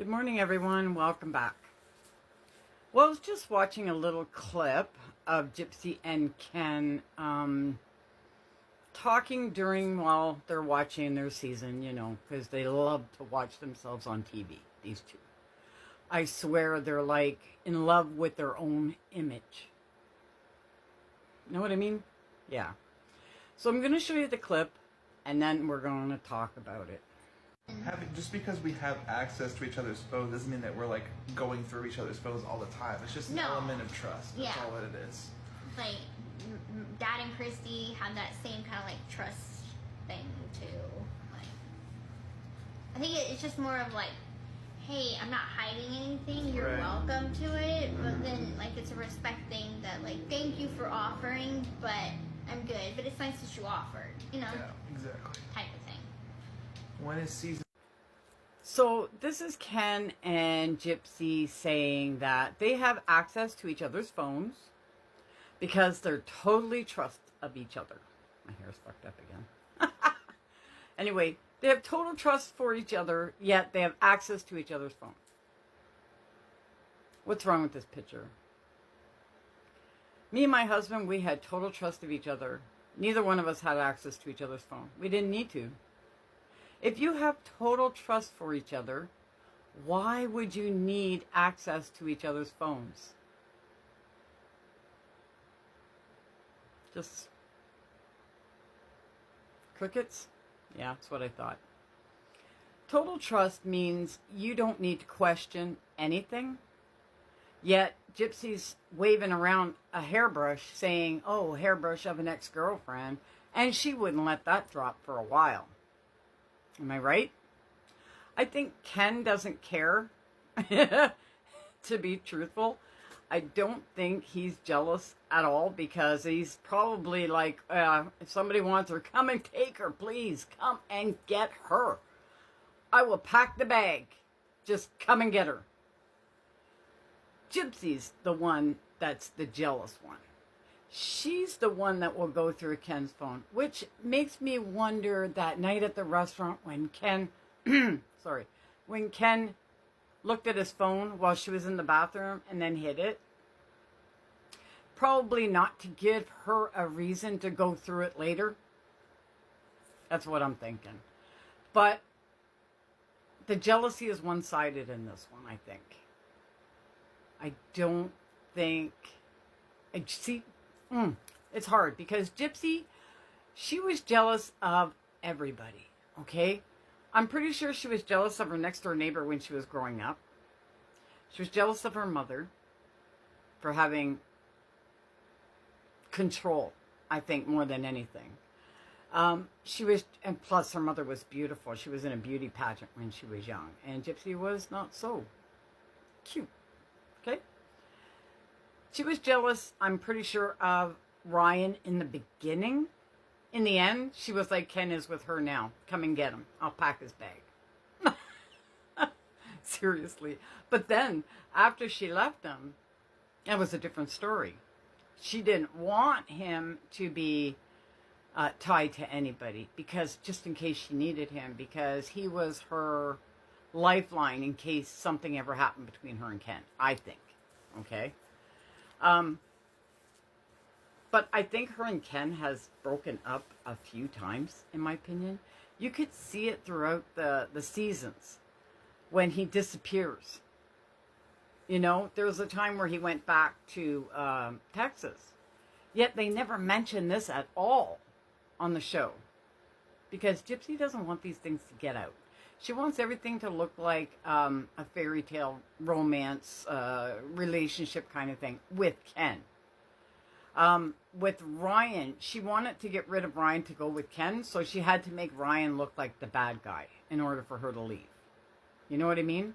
Good morning, everyone. Welcome back. Well, I was just watching a little clip of Gypsy and Ken talking while they're watching their season, because they love to watch themselves on TV, these two. I swear they're like in love with their own image. Know what I mean? Yeah. So I'm going to show you the clip, and then we're going to talk about it. Just because we have access to each other's phones doesn't mean that we're like going through each other's phones all the time. It's just an element of trust. That's all that it is. Like Dad and Christy have that same kind of like trust thing too. Like, I think it's just more of like, hey, I'm not hiding anything. You're welcome to it. But then like it's a respect thing that like, thank you for offering, but I'm good. But it's nice that you offered. Yeah, exactly. Type of thing. When is season? So this is Ken and Gypsy saying that they have access to each other's phones because they're totally trust of each other. My hair's fucked up again. Anyway, they have total trust for each other, yet they have access to each other's phone. What's wrong with this picture? Me and my husband, we had total trust of each other. Neither one of us had access to each other's phone. We didn't need to. If you have total trust for each other, why would you need access to each other's phones? Just crickets? Yeah, that's what I thought. Total trust means you don't need to question anything. Yet Gypsy's waving around a hairbrush saying, oh, hairbrush of an ex-girlfriend, and she wouldn't let that drop for a while. Am I right? I think Ken doesn't care, to be truthful. I don't think he's jealous at all because he's probably like, if somebody wants her, come and take her, please. Come and get her. I will pack the bag. Just come and get her. Gypsy's the one that's the jealous one. She's the one that will go through Ken's phone, which makes me wonder that night at the restaurant when Ken, when Ken looked at his phone while she was in the bathroom and then hid it. Probably not to give her a reason to go through it later. That's what I'm thinking. But the jealousy is one-sided in this one, I think. I don't think... it's hard because Gypsy, she was jealous of everybody, okay? I'm pretty sure she was jealous of her next door neighbor when she was growing up. She was jealous of her mother for having control, I think, more than anything. And plus her mother was beautiful. She was in a beauty pageant when she was young. And Gypsy was not so cute, okay? She was jealous, I'm pretty sure, of Ryan in the beginning. In the end, she was like, Ken is with her now. Come and get him. I'll pack his bag. Seriously. But then, after she left him, it was a different story. She didn't want him to be tied to anybody, because just in case she needed him, because he was her lifeline in case something ever happened between her and Ken, I think. Okay? But I think her and Ken has broken up a few times, in my opinion. You could see it throughout the seasons when he disappears. There was a time where he went back to Texas. Yet they never mention this at all on the show. Because Gypsy doesn't want these things to get out. She wants everything to look like a fairy tale romance relationship kind of thing with Ken. With Ryan, she wanted to get rid of Ryan to go with Ken, so she had to make Ryan look like the bad guy in order for her to leave. You know what I mean?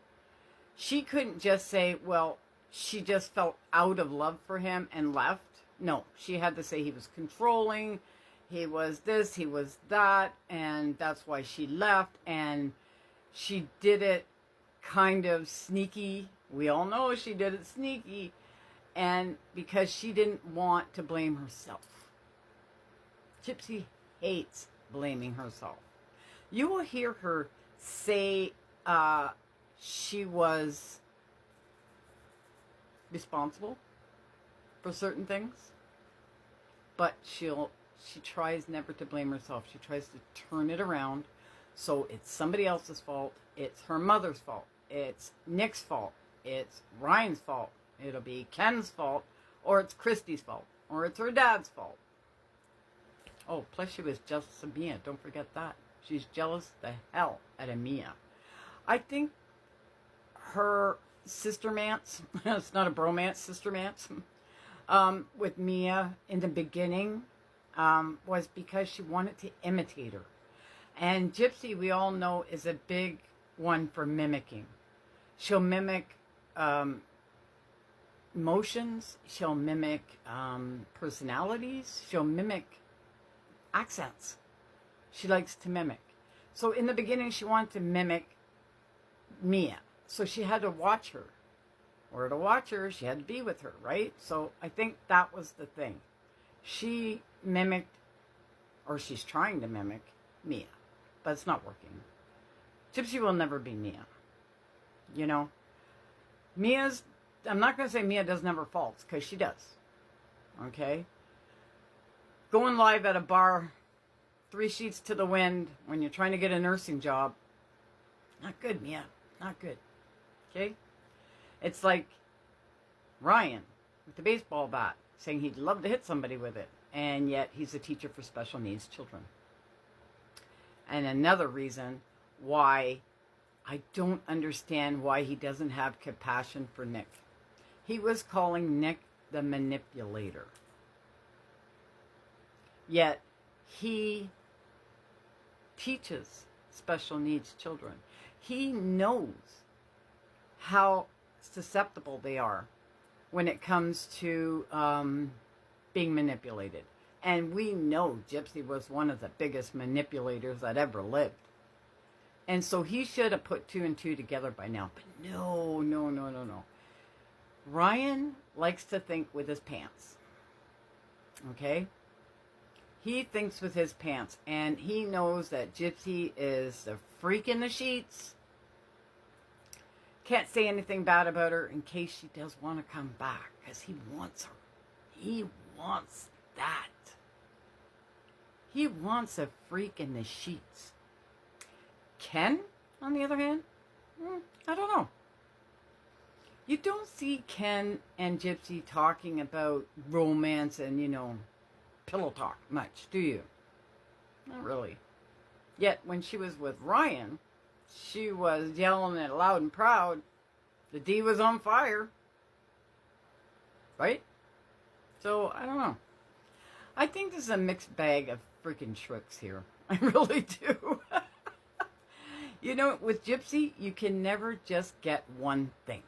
She couldn't just say, well, she just felt out of love for him and left. No, she had to say he was controlling, he was this, he was that, and that's why she left, and she did it kind of sneaky. We all know she did it sneaky. And because she didn't want to blame herself. Gypsy hates blaming herself. You will hear her say she was responsible for certain things, but she tries never to blame herself. She tries to turn it around, so it's somebody else's fault. It's her mother's fault. It's Nick's fault. It's Ryan's fault. It'll be Ken's fault, or it's Christy's fault, or it's her dad's fault. Oh, plus she was jealous of Mia. Don't forget that. She's jealous the hell out of Mia. I think her sistermance, it's not a bromance, sistermance, with Mia in the beginning was because she wanted to imitate her. And Gypsy, we all know, is a big one for mimicking. She'll mimic emotions. She'll mimic personalities. She'll mimic accents. She likes to mimic. So in the beginning, she wanted to mimic Mia. So she had to watch her. Or to watch her, she had to be with her, right? So I think that was the thing. She mimicked, or she's trying to mimic, Mia. But it's not working. Gypsy will never be Mia. You know? I'm not going to say Mia doesn't have her faults, because she does. Okay? Going live at a bar, 3 sheets to the wind, when you're trying to get a nursing job, not good, Mia. Not good. Okay? It's like Ryan with the baseball bat saying he'd love to hit somebody with it, and yet he's a teacher for special needs children. And another reason why I don't understand why he doesn't have compassion for Nick. He was calling Nick the manipulator. Yet he teaches special needs children. He knows how susceptible they are when it comes to being manipulated. And we know Gypsy was one of the biggest manipulators that ever lived. And so he should have put 2 and 2 together by now. But no. Ryan likes to think with his pants. Okay? He thinks with his pants. And he knows that Gypsy is the freak in the sheets. Can't say anything bad about her in case she does want to come back. Because he wants her. He wants that. He wants a freak in the sheets. Ken, on the other hand, I don't know. You don't see Ken and Gypsy talking about romance and, pillow talk much, do you? Not really. Yet, when she was with Ryan, she was yelling it loud and proud. The D was on fire. Right? So, I don't know. I think this is a mixed bag of freaking tricks here. I really do. With Gypsy, you can never just get one thing.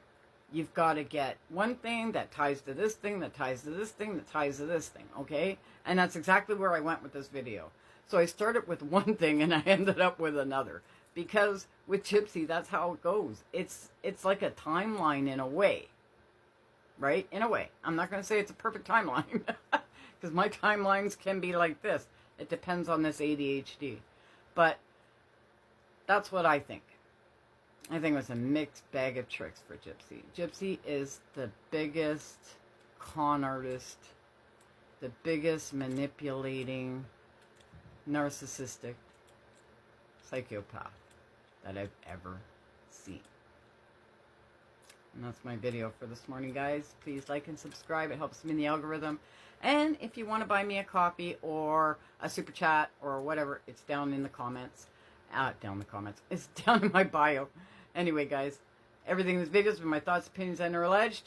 You've got to get one thing that ties to this thing, that ties to this thing, that ties to this thing, okay? And that's exactly where I went with this video. So I started with one thing and I ended up with another. Because with Gypsy, that's how it goes. It's like a timeline in a way. Right? In a way. I'm not going to say it's a perfect timeline. Because my timelines can be like this. It depends on this ADHD. But that's what I think. I think it was a mixed bag of tricks for Gypsy. Gypsy is the biggest con artist, the biggest manipulating, narcissistic psychopath that I've ever seen. And that's my video for this morning, guys. Please like and subscribe. It helps me in the algorithm. And if you want to buy me a copy or a super chat or whatever, it's down in the comments. It's down in my bio. Anyway, guys, everything in this video has been my thoughts, opinions, and are alleged.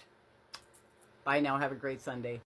Bye now. Have a great Sunday.